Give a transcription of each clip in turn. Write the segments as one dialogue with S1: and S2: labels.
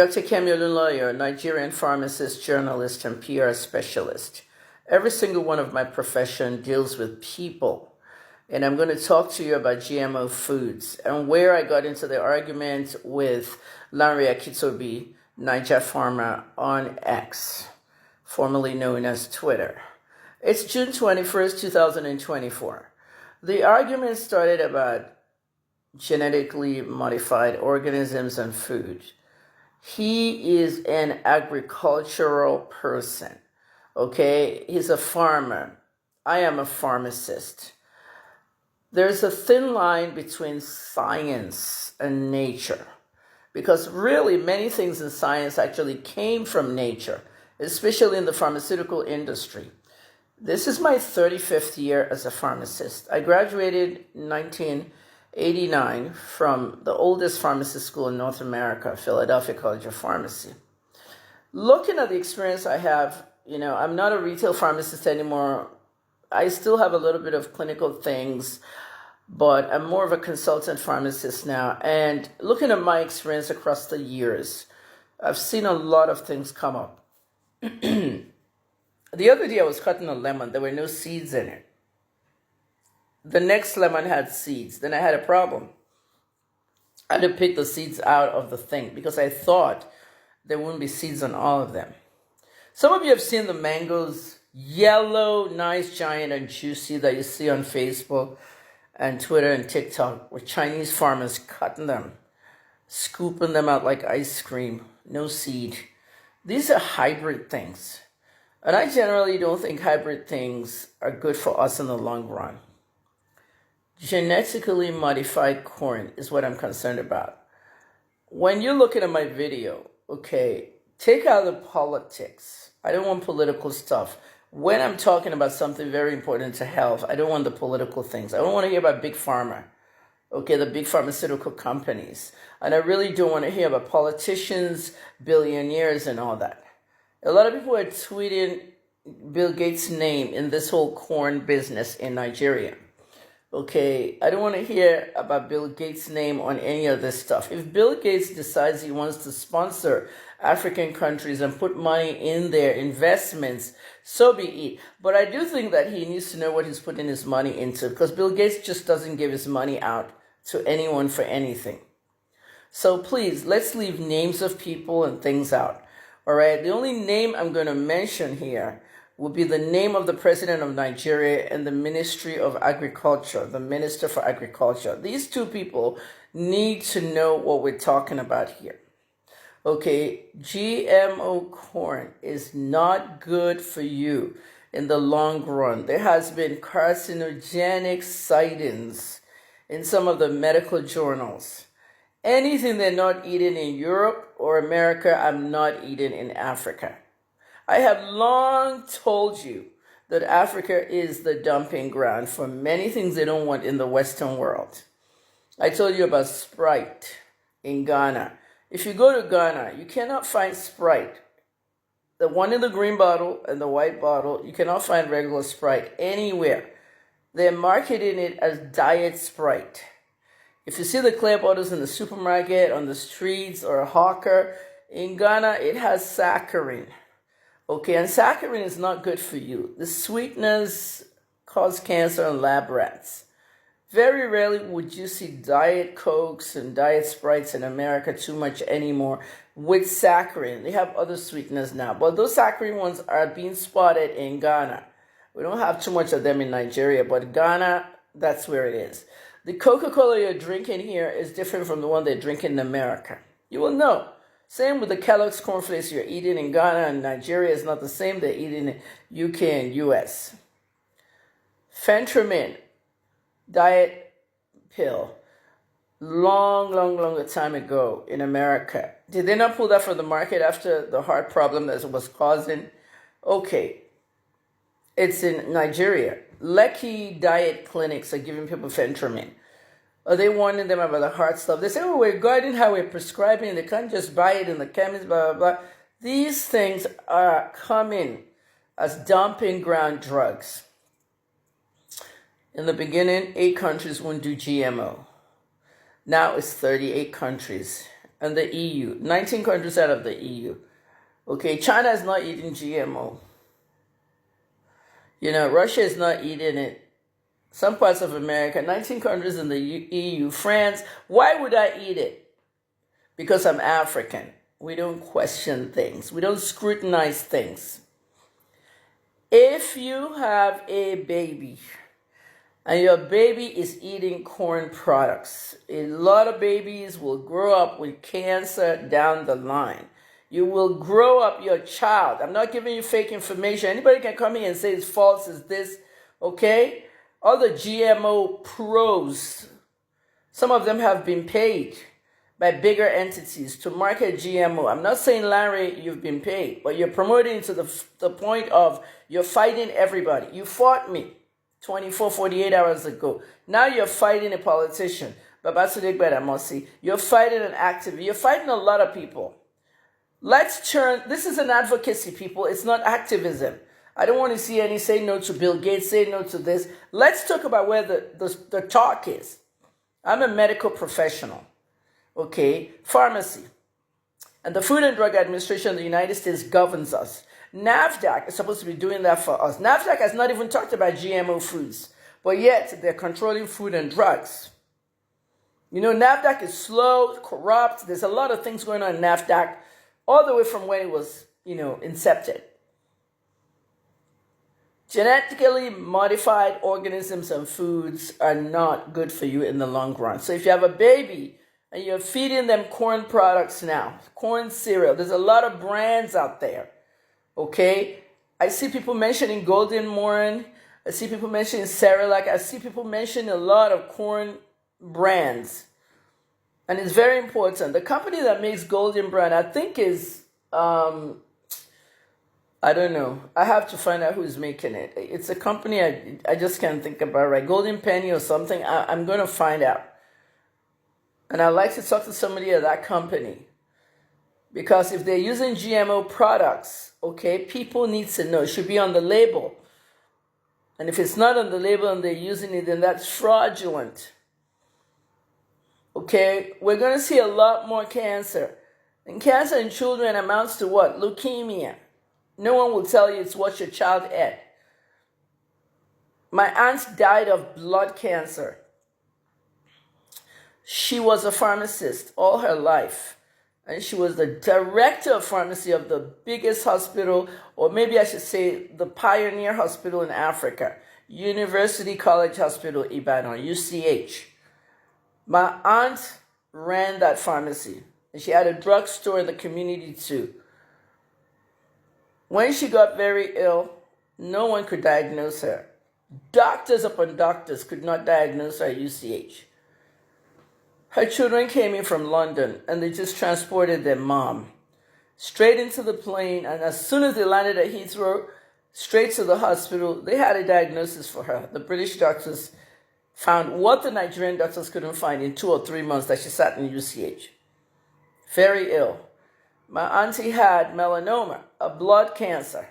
S1: Dr. Kemi, lawyer, Nigerian pharmacist, journalist, and PR specialist. Every single one of my profession deals with people. And I'm going to talk to you about GMO foods and where I got into the argument with Larry Akitobi, Niger Farmer, on X, formerly known as Twitter. It's June 21st, 2024. The argument started about genetically modified organisms and food. He is an agricultural person, okay? He's a farmer. I am a pharmacist. There's a thin line between science and nature because really many things in science actually came from nature, especially in the pharmaceutical industry. This is my 35th year as a pharmacist. I graduated in 1989 from the oldest pharmacy school in North America, Philadelphia College of Pharmacy. Looking at the experience I have, I'm not a retail pharmacist anymore. I still have a little bit of clinical things, but I'm more of a consultant pharmacist now. And looking at my experience across the years, I've seen a lot of things come up. The other day I was cutting a lemon. There were no seeds in it. The next lemon had seeds. Then I had a problem. I had to pick the seeds out of the thing because I thought there wouldn't be seeds on all of them. Some of you have seen the mangoes, yellow, nice, giant, and juicy that you see on Facebook and Twitter and TikTok with Chinese farmers cutting them, scooping them out like ice cream, no seed. These are hybrid things. And I generally don't think hybrid things are good for us in the long run. Genetically modified corn is what I'm concerned about. When you're looking at my video, okay, take out the politics. I don't want political stuff. When I'm talking about something very important to health, I don't want the political things. I don't want to hear about big pharma, okay, the big pharmaceutical companies. And I really don't want to hear about politicians, billionaires, and all that. A lot of people are tweeting Bill Gates' name in this whole corn business in Nigeria. Okay, I don't want to hear about Bill Gates' name on any of this stuff. If Bill Gates decides he wants to sponsor African countries and put money in their investments, so be it. But I do think that he needs to know what he's putting his money into because Bill Gates just doesn't give his money out to anyone for anything. So please, let's leave names of people and things out. All right, the only name I'm going to mention here will be the name of the president of Nigeria and the Ministry of Agriculture, the Minister for Agriculture. These two people need to know what we're talking about here. Okay, GMO corn is not good for you in the long run. There has been carcinogenic sightings in some of the medical journals. Anything they're not eating in Europe or America, I'm not eating in Africa. I have long told you that Africa is the dumping ground for many things they don't want in the Western world. I told you about Sprite in Ghana. If you go to Ghana, you cannot find Sprite. The one in the green bottle and the white bottle, you cannot find regular Sprite anywhere. They're marketing it as Diet Sprite. If you see the clear bottles in the supermarket, on the streets, or a hawker, in Ghana, it has saccharin. Okay, and saccharin is not good for you. The sweeteners cause cancer in lab rats. Very rarely would you see Diet Cokes and Diet Sprites in America too much anymore with saccharin. They have other sweeteners now, but those saccharin ones are being spotted in Ghana. We don't have too much of them in Nigeria, but Ghana, that's where it is. The Coca-Cola you're drinking here is different from the one they're drinking in America. You will know. Same with the Kellogg's cornflakes you're eating in Ghana and Nigeria is not the same they're eating in UK and US. Phentermine, diet pill, long time ago in America. Did they not pull that from the market after the heart problem that it was causing? Okay, it's in Nigeria. Lekki diet clinics are giving people phentermine. Are they warning them about the heart stuff? They say, oh, we're guiding how we're prescribing. They can't just buy it in the chemist, blah, blah, blah. These things are coming as dumping ground drugs. In the beginning, 8 countries wouldn't do GMO. Now it's 38 countries. and the EU. 19 countries out of the EU. Okay, China is not eating GMO. Russia is not eating it. Some parts of America, 19 countries in the EU, France. Why would I eat it? Because I'm African. We don't question things. We don't scrutinize things. If you have a baby and your baby is eating corn products, a lot of babies will grow up with cancer down the line. You will grow up your child. I'm not giving you fake information. Anybody can come here and say it's false, it's this, okay? All the GMO pros, some of them have been paid by bigger entities to market GMO. I'm not saying, Larry, you've been paid, but you're promoting to the point of you're fighting everybody. You fought me 24, 48 hours ago. Now you're fighting a politician, Babatunde Gbadamosi. You're fighting an activist. You're fighting a lot of people. This is an advocacy, people. It's not activism. I don't want to see any say no to Bill Gates, say no to this. Let's talk about where the talk is. I'm a medical professional. Okay, pharmacy. And the Food and Drug Administration of the United States governs us. NAFDAC is supposed to be doing that for us. NAFDAC has not even talked about GMO foods, but yet they're controlling food and drugs. NAFDAC is slow, corrupt. There's a lot of things going on in NAFDAC, all the way from when it was, incepted. Genetically modified organisms and foods are not good for you in the long run. So if you have a baby and you're feeding them corn products now, corn cereal, there's a lot of brands out there, okay? I see people mentioning Golden Morn. I see people mentioning Cerelac. I see people mentioning a lot of corn brands. And it's very important. The company that makes Golden Brand, I think is, I don't know. I have to find out who's making it. It's a company I just can't think about, right? Golden Penny or something. I'm going to find out. And I'd like to talk to somebody at that company. Because if they're using GMO products, okay, people need to know. It should be on the label. And if it's not on the label and they're using it, then that's fraudulent. Okay, we're going to see a lot more cancer. And cancer in children amounts to what? Leukemia. No one will tell you it's what your child ate. My aunt died of blood cancer. She was a pharmacist all her life. And she was the director of pharmacy of the biggest hospital, or maybe I should say the pioneer hospital in Africa, University College Hospital, Ibadan, UCH. My aunt ran that pharmacy, and she had a drugstore in the community too. When she got very ill, no one could diagnose her. Doctors upon doctors could not diagnose her at UCH. Her children came in from London, and they just transported their mom straight into the plane, and as soon as they landed at Heathrow, straight to the hospital. They had a diagnosis for her. The British doctors found what the Nigerian doctors couldn't find in 2 or 3 months that she sat in UCH. Very ill. My auntie had melanoma, a blood cancer.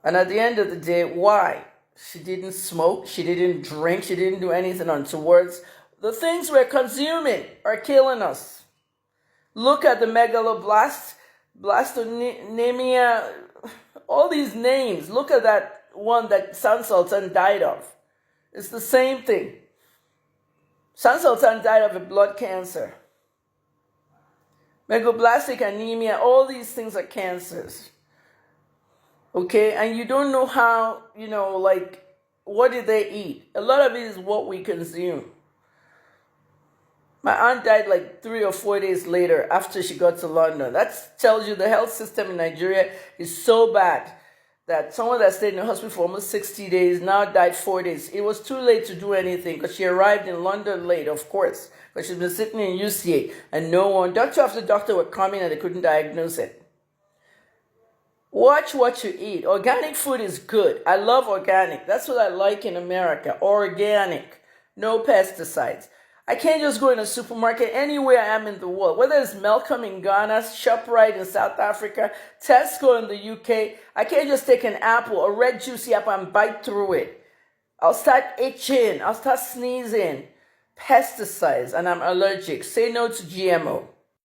S1: And at the end of the day, why? She didn't smoke, she didn't drink, she didn't do anything untowards. The things we're consuming are killing us. Look at the megaloblast, blastonemia, all these names. Look at that one that San Sultan died of. It's the same thing. San Sultan died of a blood cancer. Megaloblastic anemia, all these things are cancers. Okay, and you don't know how, what did they eat? A lot of it is what we consume. My aunt died 3 or 4 days later after she got to London. That tells you the health system in Nigeria is so bad that someone that stayed in the hospital for almost 60 days now died 4 days. It was too late to do anything because she arrived in London late, of course, because she's been sitting in UCA and no one, doctor after doctor were coming and they couldn't diagnose it. Watch what you eat. Organic food is good. I love organic. That's what I like in America. Organic. No pesticides. I can't just go in a supermarket anywhere I am in the world, whether it's Melcom in Ghana, ShopRite in South Africa, Tesco in the UK. I can't just take an apple, a red juicy apple, and bite through it. I'll start itching. I'll start sneezing. Pesticides, and I'm allergic. Say no to GMO.